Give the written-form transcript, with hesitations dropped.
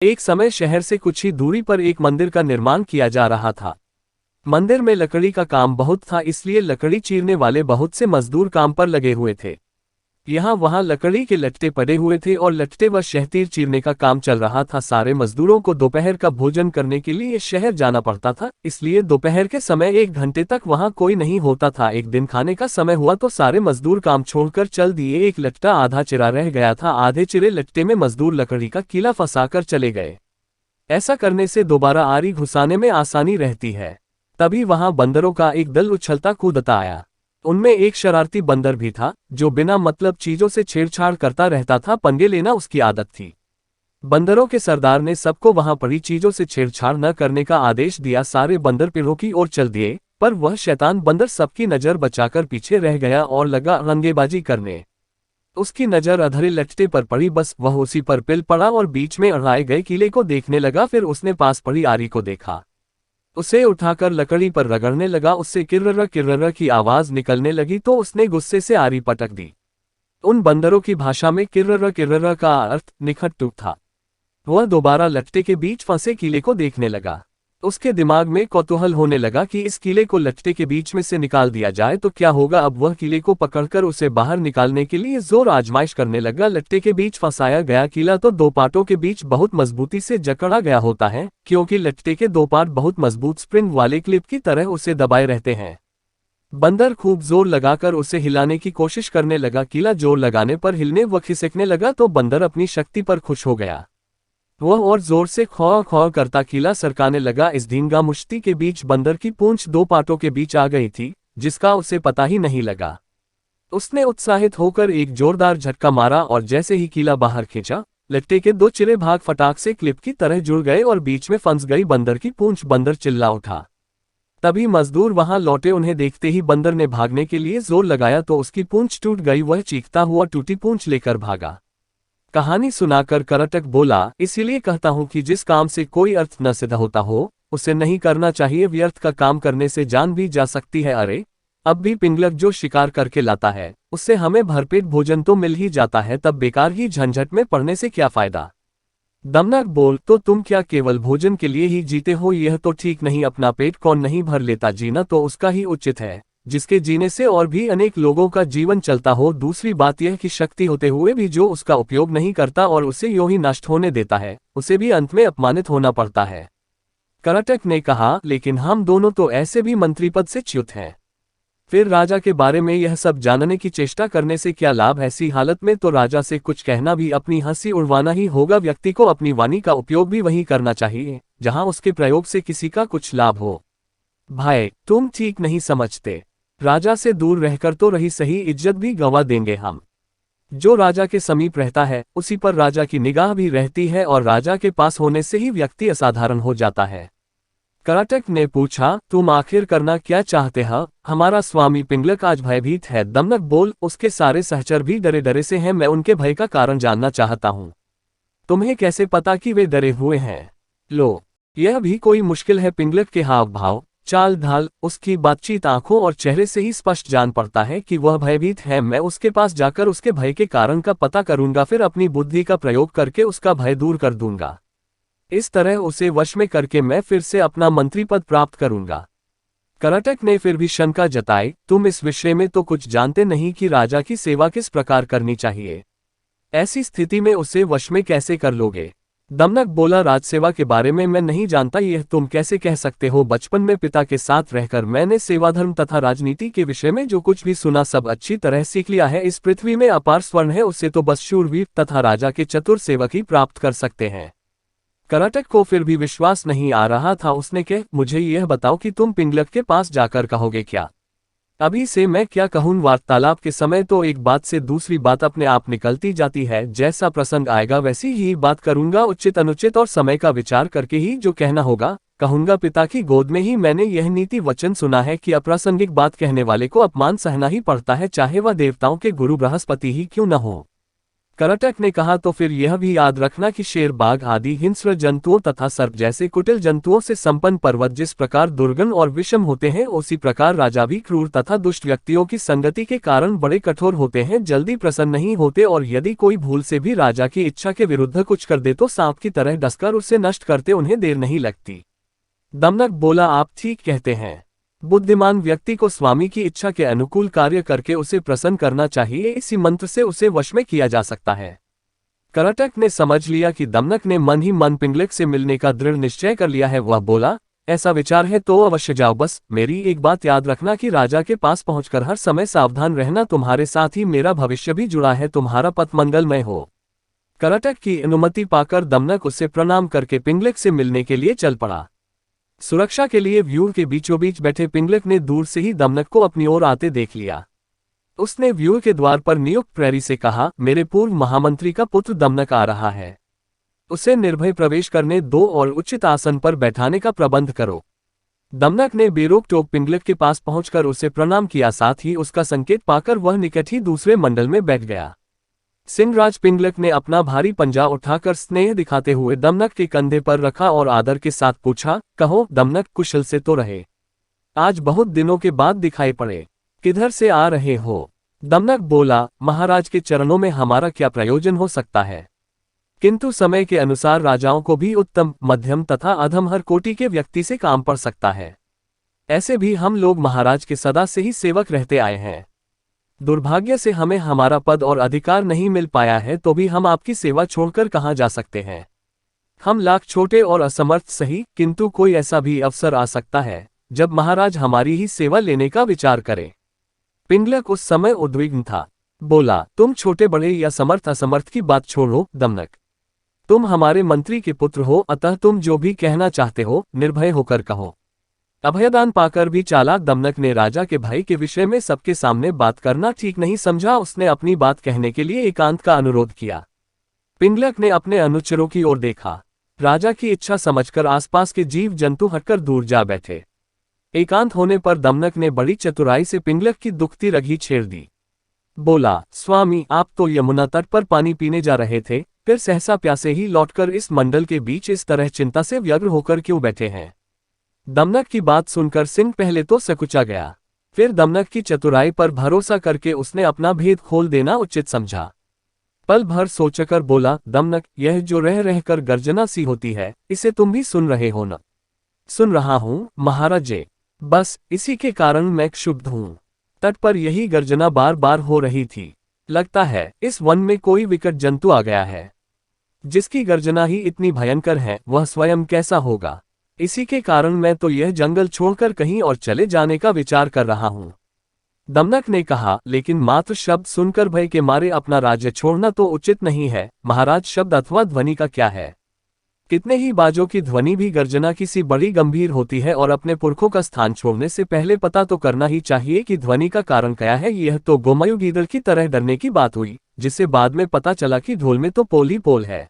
एक समय शहर से कुछ ही दूरी पर एक मंदिर का निर्माण किया जा रहा था। मंदिर में लकड़ी का काम बहुत था, इसलिए लकड़ी चीरने वाले बहुत से मजदूर काम पर लगे हुए थे। यहाँ वहाँ लकड़ी के लट्टे पड़े हुए थे और लट्टे व शहतीर चीरने का काम चल रहा था। सारे मजदूरों को दोपहर का भोजन करने के लिए शहर जाना पड़ता था, इसलिए दोपहर के समय 1 घंटे तक वहाँ कोई नहीं होता था। एक दिन खाने का समय हुआ तो सारे मजदूर काम छोड़कर चल दिए। एक लट्टा आधा चिरा रह गया था, आधे चिरे लट्टे में मजदूर लकड़ी का कीला फंसाकर चले गए। ऐसा करने से दोबारा आरी घुसाने में आसानी रहती है। तभी वहां बंदरों का एक दल उछलता कूदता आया। उनमें एक शरारती बंदर भी था, जो बिना मतलब चीजों से छेड़छाड़ करता रहता था। पंगे लेना उसकी आदत थी। बंदरों के सरदार ने सबको वहां पड़ी चीजों से छेड़छाड़ न करने का आदेश दिया। सारे बंदर पेड़ों की ओर चल दिए, पर वह शैतान बंदर सबकी नजर बचाकर पीछे रह गया और लगा रंगेबाजी करने। उसकी नजर अधरे लट्टे पर पड़ी, बस वह उसी पर पिल पड़ा और बीच में अड़ाए गए कीले को देखने लगा। फिर उसने पास पड़ी आरी को देखा, उसे उठाकर लकड़ी पर रगड़ने लगा। उससे किर्रर किर्रर की आवाज निकलने लगी तो उसने गुस्से से आरी पटक दी। उन बंदरों की भाषा में किर्रर किर्रर का अर्थ निखट था। वह दोबारा लट्टे के बीच फंसे कीले को देखने लगा। उसके दिमाग में कौतूहल होने लगा कि इस कीले को लट्टे के बीच में से निकाल दिया जाए तो क्या होगा। अब वह कीले को पकड़कर उसे बाहर निकालने के लिए जोर आजमाइश करने लगा। लट्टे के बीच फंसाया गया कीला तो दो पाटों के बीच बहुत मजबूती से जकड़ा गया होता है, क्योंकि लट्टे के दो पाट बहुत मजबूत स्प्रिंग वाले क्लिप की तरह उसे दबाए रहते हैं। बंदर खूब जोर लगाकर उसे हिलाने की कोशिश करने लगा। कीला जोर लगाने पर हिलने व खिसकने लगा तो बंदर अपनी शक्ति पर खुश हो गया। वह और जोर से खौ खौ करता कीला सरकाने लगा। इस धींगा मुश्ती के बीच बंदर की पूंछ दो पाटों के बीच आ गई थी, जिसका उसे पता ही नहीं लगा। उसने उत्साहित होकर एक जोरदार झटका मारा और जैसे ही कीला बाहर खींचा, लट्टे के दो चिरे भाग फटाक से क्लिप की तरह जुड़ गए और बीच में फंस गई बंदर की पूंछ। बंदर चिल्ला उठा। तभी मजदूर वहां लौटे। उन्हें देखते ही बंदर ने भागने के लिए जोर लगाया तो उसकी पूंछ टूट गई। वह चीखता हुआ टूटी पूंछ लेकर भागा। कहानी सुनाकर करटक बोला, इसीलिए कहता हूं कि जिस काम से कोई अर्थ न सिद्ध होता हो, उसे नहीं करना चाहिए। व्यर्थ का काम करने से जान भी जा सकती है। अरे, अब भी पिंगलक जो शिकार करके लाता है, उससे हमें भरपेट भोजन तो मिल ही जाता है, तब बेकार ही झंझट में पड़ने से क्या फायदा। दमनक बोल, तो तुम क्या केवल भोजन के लिए ही जीते हो? यह तो ठीक नहीं। अपना पेट कौन नहीं भर लेता, जीना तो उसका ही उचित है जिसके जीने से और भी अनेक लोगों का जीवन चलता हो। दूसरी बात यह कि शक्ति होते हुए भी जो उसका उपयोग नहीं करता और उसे यूं ही नष्ट होने देता है, उसे भी अंत में अपमानित होना पड़ता है। करटक ने कहा, लेकिन हम दोनों तो ऐसे भी मंत्री पद से च्युत हैं। फिर राजा के बारे में यह सब जानने की चेष्टा करने से क्या लाभ? ऐसी हालत में तो राजा से कुछ कहना भी अपनी हंसी उड़वाना ही होगा। व्यक्ति को अपनी वाणी का उपयोग भी वही करना चाहिए जहां उसके प्रयोग से किसी का कुछ लाभ हो। भाई, तुम ठीक नहीं समझते। राजा से दूर रहकर तो रही सही, इज्जत भी गंवा देंगे हम। जो राजा के समीप रहता है, उसी पर राजा की निगाह भी रहती है और राजा के पास होने से ही व्यक्ति असाधारण हो जाता है। करटक ने पूछा, तुम आखिर करना क्या चाहते हो? हमारा स्वामी पिंगलक आज भयभीत है। दमनक बोल, उसके सारे सहचर भी डरे डरे से हैं। मैं उनके भय का कारण जानना चाहता हूँ। तुम्हें कैसे पता कि वे डरे हुए हैं? लो, यह भी कोई मुश्किल है। पिंगलक के हाव भाव, चाल ढाल, उसकी बातचीत, आंखों और चेहरे से ही स्पष्ट जान पड़ता है कि वह भयभीत है। मैं उसके पास जाकर उसके भय के कारण का पता करूंगा, फिर अपनी बुद्धि का प्रयोग करके उसका भय दूर कर दूंगा। इस तरह उसे वश में करके मैं फिर से अपना मंत्री पद प्राप्त करूंगा। करटक ने फिर भी शंका जताई, तुम इस विषय में तो कुछ जानते नहीं कि राजा की सेवा किस प्रकार करनी चाहिए। ऐसी स्थिति में उसे वश में कैसे कर लोगे? दमनक बोला, राजसेवा के बारे में मैं नहीं जानता। यह तुम कैसे कह सकते हो? बचपन में पिता के साथ रहकर मैंने सेवाधर्म तथा राजनीति के विषय में जो कुछ भी सुना सब अच्छी तरह सीख लिया है। इस पृथ्वी में अपार स्वर्ण है, उससे तो बस शूरवीर तथा राजा के चतुर सेवक ही प्राप्त कर सकते हैं। करटक को फिर भी विश्वास नहीं आ रहा था। उसने कहा, मुझे यह बताओ कि तुम पिंगलक के पास जाकर कहोगे क्या? अभी से मैं क्या कहूँ? वार्तालाप के समय तो एक बात से दूसरी बात अपने आप निकलती जाती है। जैसा प्रसंग आएगा वैसी ही बात करूंगा। उचित अनुचित और समय का विचार करके ही जो कहना होगा कहूंगा। पिता की गोद में ही मैंने यह नीति वचन सुना है कि अप्रासंगिक बात कहने वाले को अपमान सहना ही पड़ता है, चाहे वह देवताओं के गुरु बृहस्पति ही क्यों न हो। करटक ने कहा, तो फिर यह भी याद रखना कि शेर, बाघ आदि हिंस्र जंतुओं तथा सर्प जैसे कुटिल जंतुओं से संपन्न पर्वत जिस प्रकार दुर्गम और विषम होते हैं, उसी प्रकार राजा भी क्रूर तथा दुष्ट व्यक्तियों की संगति के कारण बड़े कठोर होते हैं, जल्दी प्रसन्न नहीं होते, और यदि कोई भूल से भी राजा की इच्छा के विरुद्ध कुछ कर दे तो सांप की तरह डसकर उसे नष्ट करते उन्हें देर नहीं लगती। दमनक बोला, आप ठीक कहते हैं। बुद्धिमान व्यक्ति को स्वामी की इच्छा के अनुकूल कार्य करके उसे प्रसन्न करना चाहिए, इसी मंत्र से उसे वश में किया जा सकता है। करटक ने समझ लिया कि दमनक ने मन ही मन पिंगलक से मिलने का दृढ़ निश्चय कर लिया है। वह बोला, ऐसा विचार है तो अवश्य जाओ, बस मेरी एक बात याद रखना कि राजा के पास पहुंचकर हर समय सावधान रहना, तुम्हारे साथ ही मेरा भविष्य भी जुड़ा है, तुम्हारा पथ मंगलमय हो। करटक की अनुमति पाकर दमनक उससे प्रणाम करके पिंगलक से मिलने के लिए चल पड़ा। सुरक्षा के लिए व्यूह के बीचों बीच बैठे पिंगलक ने दूर से ही दमनक को अपनी ओर आते देख लिया। उसने व्यूह के द्वार पर नियुक्त प्रहरी से कहा, मेरे पूर्व महामंत्री का पुत्र दमनक आ रहा है, उसे निर्भय प्रवेश करने दो और उचित आसन पर बैठाने का प्रबंध करो। दमनक ने बेरोक टोक पिंगलक के पास पहुंचकर उसे प्रणाम किया, साथ ही उसका संकेत पाकर वह निकट ही दूसरे मंडल में बैठ गया। सिंहराज पिंगलक ने अपना भारी पंजा उठाकर स्नेह दिखाते हुए दमनक के कंधे पर रखा और आदर के साथ पूछा, कहो दमनक, कुशल से तो रहे? आज बहुत दिनों के बाद दिखाई पड़े, किधर से आ रहे हो? दमनक बोला, महाराज के चरणों में हमारा क्या प्रयोजन हो सकता है, किंतु समय के अनुसार राजाओं को भी उत्तम, मध्यम तथा अधम हर कोटि के व्यक्ति से काम पड़ सकता है। ऐसे भी हम लोग महाराज के सदा से ही सेवक रहते आए हैं। दुर्भाग्य से हमें हमारा पद और अधिकार नहीं मिल पाया है, तो भी हम आपकी सेवा छोड़कर कहाँ जा सकते हैं। हम लाख छोटे और असमर्थ सही, किंतु कोई ऐसा भी अवसर आ सकता है जब महाराज हमारी ही सेवा लेने का विचार करें। पिंगलक उस समय उद्विग्न था। बोला, तुम छोटे बड़े या समर्थ असमर्थ की बात छोड़ो दमनक, तुम हमारे मंत्री के पुत्र हो, अतः तुम जो भी कहना चाहते हो निर्भय होकर कहो। अभयदान पाकर भी चालाक दमनक ने राजा के भाई के विषय में सबके सामने बात करना ठीक नहीं समझा। उसने अपनी बात कहने के लिए एकांत का अनुरोध किया। पिंगलक ने अपने अनुचरों की ओर देखा। राजा की इच्छा समझकर आसपास के जीव जंतु हटकर दूर जा बैठे। एकांत होने पर दमनक ने बड़ी चतुराई से पिंगलक की दुखती रगी छेड़ दी। बोला, स्वामी, आप तो यमुना तट पर पानी पीने जा रहे थे, फिर सहसा प्यासे ही लौटकर इस मंडल के बीच इस तरह चिंता से व्यग्र होकर क्यों बैठे हैं? दमनक की बात सुनकर सिंह पहले तो सकुचा गया, फिर दमनक की चतुराई पर भरोसा करके उसने अपना भेद खोल देना उचित समझा। पल भर सोचकर बोला, दमनक, यह जो रह रहकर गर्जना सी होती है, इसे तुम भी सुन रहे हो न? सुन रहा हूं महाराजे, बस इसी के कारण मैं क्षुब्ध हूं। तट पर यही गर्जना बार बार हो रही थी। लगता है इस वन में कोई विकट जंतु आ गया है। जिसकी गर्जना ही इतनी भयंकर है, वह स्वयं कैसा होगा? इसी के कारण मैं तो यह जंगल छोड़कर कहीं और चले जाने का विचार कर रहा हूं। दमनक ने कहा, लेकिन मात्र शब्द सुनकर भय के मारे अपना राज्य छोड़ना तो उचित नहीं है। महाराज, शब्द अथवा ध्वनि का क्या है? कितने ही बाजों की ध्वनि भी गर्जना की सी बड़ी गंभीर होती है, और अपने पुरखों का स्थान छोड़ने से पहले पता तो करना ही चाहिए कि ध्वनि का कारण क्या है। यह तो गोमयुगीदड़ की तरह डरने की बात हुई, जिससे बाद में पता चला कि ढोल में तो पोल ही पोल है।